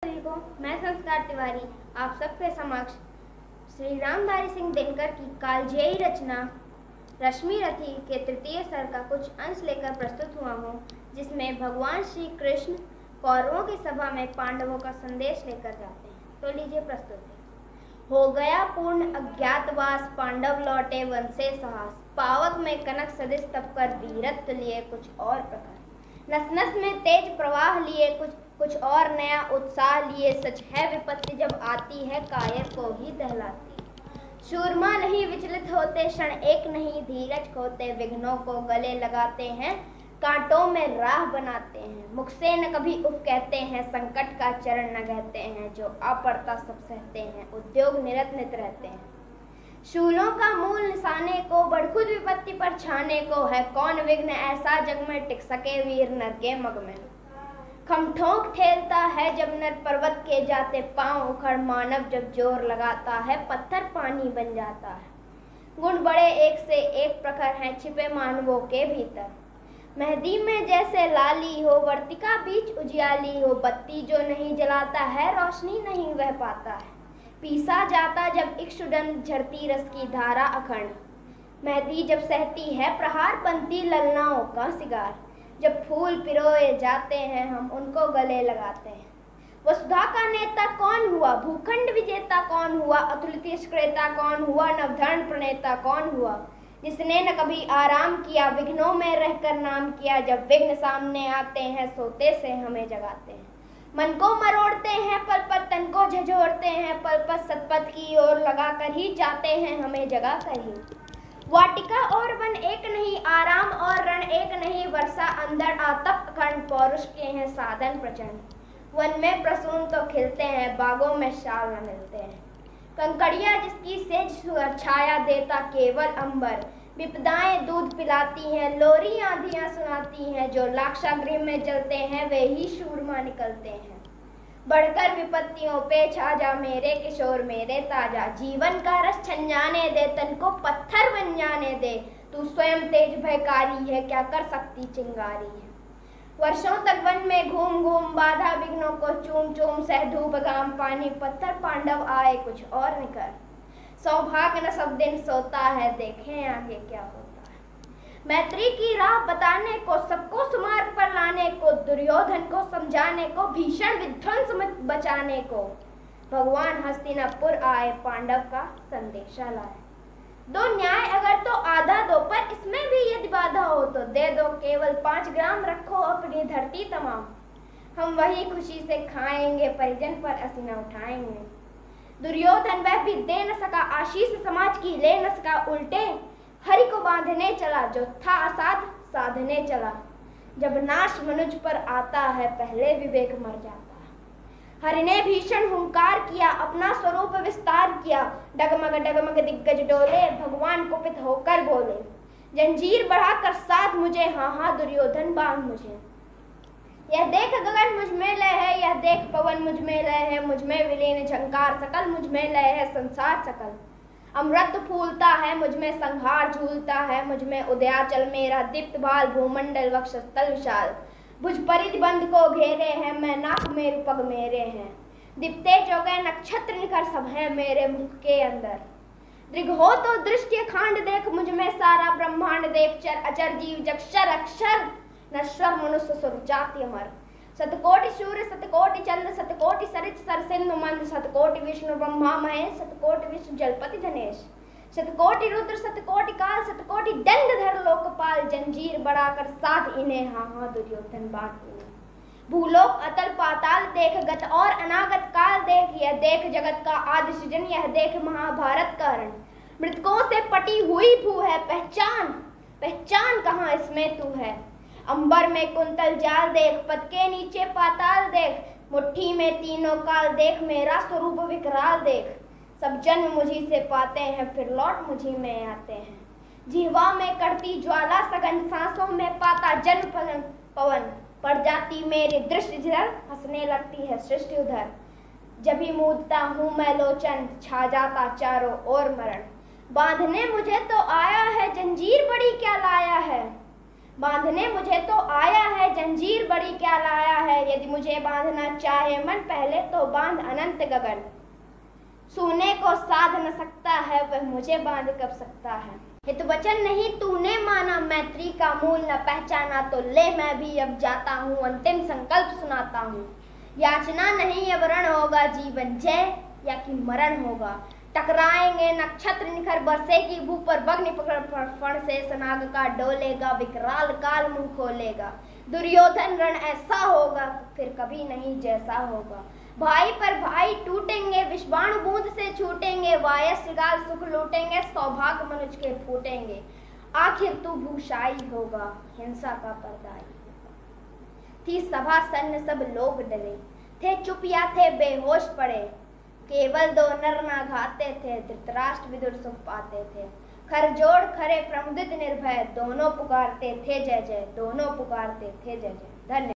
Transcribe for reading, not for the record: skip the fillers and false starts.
सभी को मैं संस्कार तिवारी आप सबके समक्ष श्री रामधारी सिंह दिनकर की कालजयी रचना रश्मि रथी के तृतीय स्तर का कुछ अंश लेकर प्रस्तुत हुआ हूँ, जिसमें भगवान श्री कृष्ण कौरवों की सभा में पांडवों का संदेश लेकर जाते हैं। तो लीजिए प्रस्तुति। हो गया पूर्ण अज्ञातवास, पांडव लौटे वन से साहस, पावक में कनक सदिश तप कर वीरत्व लिए कुछ और प्रकार, नस नस में तेज प्रवाह लिए कुछ और नया उत्साह लिए। सच है विपत्ति जब आती है कायर को ही दहलाती, शूरमा नहीं विचलित होते क्षण एक नहीं धीरज खोते, विघ्नों को गले लगाते हैं कांटों में राह बनाते हैं, मुख से न कभी उफ कहते हैं संकट का चरण न कहते हैं, जो अपड़ता सब सहते हैं उद्योग निरत नित रहते हैं। शूलों का मूल निशाने को बड़खुद विपत्ति पर छाने को, है कौन विघ्न ऐसा जग में टिक सके वीर नर के मग में। खमठोंक ठेलता है जब नर पर्वत के जाते पांव उखड़, मानव जब जोर लगाता है पत्थर पानी बन जाता है। गुण बड़े एक से एक प्रखर हैं छिपे मानवों के भीतर, मेहंदी में जैसे लाली हो वर्तिका बीच उजियाली हो, बत्ती जो नहीं जलाता है रोशनी नहीं वह पाता है। पीसा जाता जब इक्षुदंड झरती रस की धारा अखंड, मेहंदी जब सहती है प्रहार बनती ललनाओं का सिगार, जब फूल पिरोए जाते हैं हम उनको गले लगाते हैं। वसुधा का नेता कौन हुआ, भूखंड विजेता कौन हुआ, अतुलित क्रेता कौन हुआ, नवधर्म प्रणेता कौन हुआ, जिसने न कभी आराम किया विघ्नों में रहकर नाम किया, जब विघ्न सामने आते हैं सोते से हमें जगाते हैं। मन को मरोड़ते हैं पल पल, तन को झंझोड़ते हैं पल पल, सतपथ की ओर लगा कर ही जाते हैं हमें जगा कर ही। वाटिका और वन एक नहीं, आराम और रण एक नहीं, वर्षा अंदर आतप अखंड, पौरुष के हैं साधन प्रचंड। वन में प्रसून तो खिलते हैं बागों में शाल न मिलते हैं, कंकड़िया जिसकी सेज छाया देता केवल अंबर, विपदाएं दूध पिलाती हैं लोरी आंधियां सुनाती हैं, जो लाक्षागृह में जलते हैं वे ही शूरमा निकलते हैं। बढ़कर विपत्तियों पे छा जा मेरे किशोर मेरे ताजा, जीवन का रस छन जाने दे तन को पत्थर बन जाने दे, तू स्वयं तेज भयकारी है क्या कर सकती चिंगारी है। वर्षों तक वन में घूम घूम बाधा विघ्नों को चूम चूम, सह धूप घाम पानी पत्थर पांडव आए कुछ और निकल, सौभाग्य न सब दिन सोता है देखें आगे क्या होता है। मैत्री की राह बताने को सबको सुमार्ग पर लाने को, दुर्योधन को समझाने को भीषण विध्वंस में बचाने को, भगवान हस्तिनापुर आए पांडव का संदेशा लाए। दो न्याय अगर तो आधा दो, पर इसमें भी यदि बाधा हो तो दे दो, केवल 5 ग्राम रखो अपनी धरती तमाम, हम वही खुशी से खाएंगे परिजन पर असीना उठाएंगे। दुर्योधन वह भी दे न सका आशीष समाज की ले न सका, उल्टे हरि को बांधने चला जो था असाध साधने चला, जब नाश मनुज पर आता है पहले विवेक मर जाता है। हरि ने भीषण हुंकार किया अपना स्वरूप विस्तार किया, डगमग दिग्गज डोले भगवान कुपित होकर बोले, जंजीर बढ़ाकर साथ मुझे हाँ हाँ दुर्योधन बांध मुझे। यह देख गगन मुझ में लय है यह देख पवन मुझ में लय है, मुझ में विलीन झंकार सकल मुझ में लय है संसार सकल, अमृत फूलता है मुझ में संहार झूलता है, मुझ में उदयाचल मेरा दीप्त भाल भूमंडल वक्षस्थल विशाल, भुज परिधि बंध को घेरे हैं मैं नाक मेरु पग मेरे हैं, दीप्ते जोगे नक्षत्र निखर सब है मेरे मुख के अंदर, दृघ हो तो दृष्टि खांड देख मुझ में सारा ब्रह्मांड देख, चर अचर जीव जक्षर अक्षर नश्वर मनुष्य सुर जाति अमर, सतकोटि सूर्य सतकोटि चंद्र सतकोटि सरित सर सिंधु मंद, सतकोटि विष्णु ब्रह्मा महेश सतकोटि विष्णु जलपति धनेश, शतकोटि रुद्र सतकोटि काल सतकोटि दंडधर लोकपाल, जंजीर बढ़ाकर साथ इन्हें हाँ हाँ दुर्योधन बांट इन्हें। भूलोक अतल पाताल देख गत और अनागत काल देख, यह देख जगत का आदि सृजन यह देख महाभारत का रण, मृतकों से पटी हुई भू है पहचान पहचान कहाँ इसमें तू है। अंबर में कुंतल जाल देख पद के नीचे पाताल देख, मुट्ठी में तीनों काल देख मेरा स्वरूप विकराल देख, सब जन्म मुझी से पाते हैं फिर लौट मुझी में आते हैं, जिह्वा में करती ज्वाला सघन सांसों में पाता जन्म पवन, पड़ जाती मेरी दृष्टि जिधर हंसने लगती है सृष्टि उधर, जब ही मूदता हूँ मैं लोचन छा जाता चारों ओर मरण, बांधने मुझे तो आया है जंजीर बड़ी क्या लाया है, बांधने मुझे तो आया है, जंजीर बड़ी क्या लाया है। यदि मुझे बांधना चाहे मन, पहले तो बांध अनंत गगन। सोने को साध न सकता है, वह मुझे बांध कब सकता है। हित वचन नहीं तूने माना, मैत्री का मूल न पहचाना। तो ले मैं भी अब जाता हूँ, अंतिम संकल्प सुनाता हूँ। याचना नहीं अब रण होगा, जीवन जय या कि मरण होगा। टकराएंगे नक्षत्र निखर, बरसेगी भू पर बग्नि फण से सनाग का डोलेगा। विकराल काल मुंह खोलेगा, दुर्योधन रण ऐसा होगा फिर कभी नहीं जैसा होगा। भाई पर भाई टूटेंगे, विषबाणु बूंद से छूटेंगे। वायसगाल सुख लूटेंगे, सौभाग्य मनुज के फूटेंगे। आखिर तू भूषाई होगा, हिंसा का पर्दाई होगा। थी सभा सन्न सब लोग डरे, थे चुप या थे बेहोश पड़े। केवल दो नर ना घाते थे, धृतराष्ट्र विदुर सुख पाते थे। खर जोड़ खरे प्रमुदित निर्भय, दोनों पुकारते थे जय जय, दोनों पुकारते थे जय जय। धन्यवाद।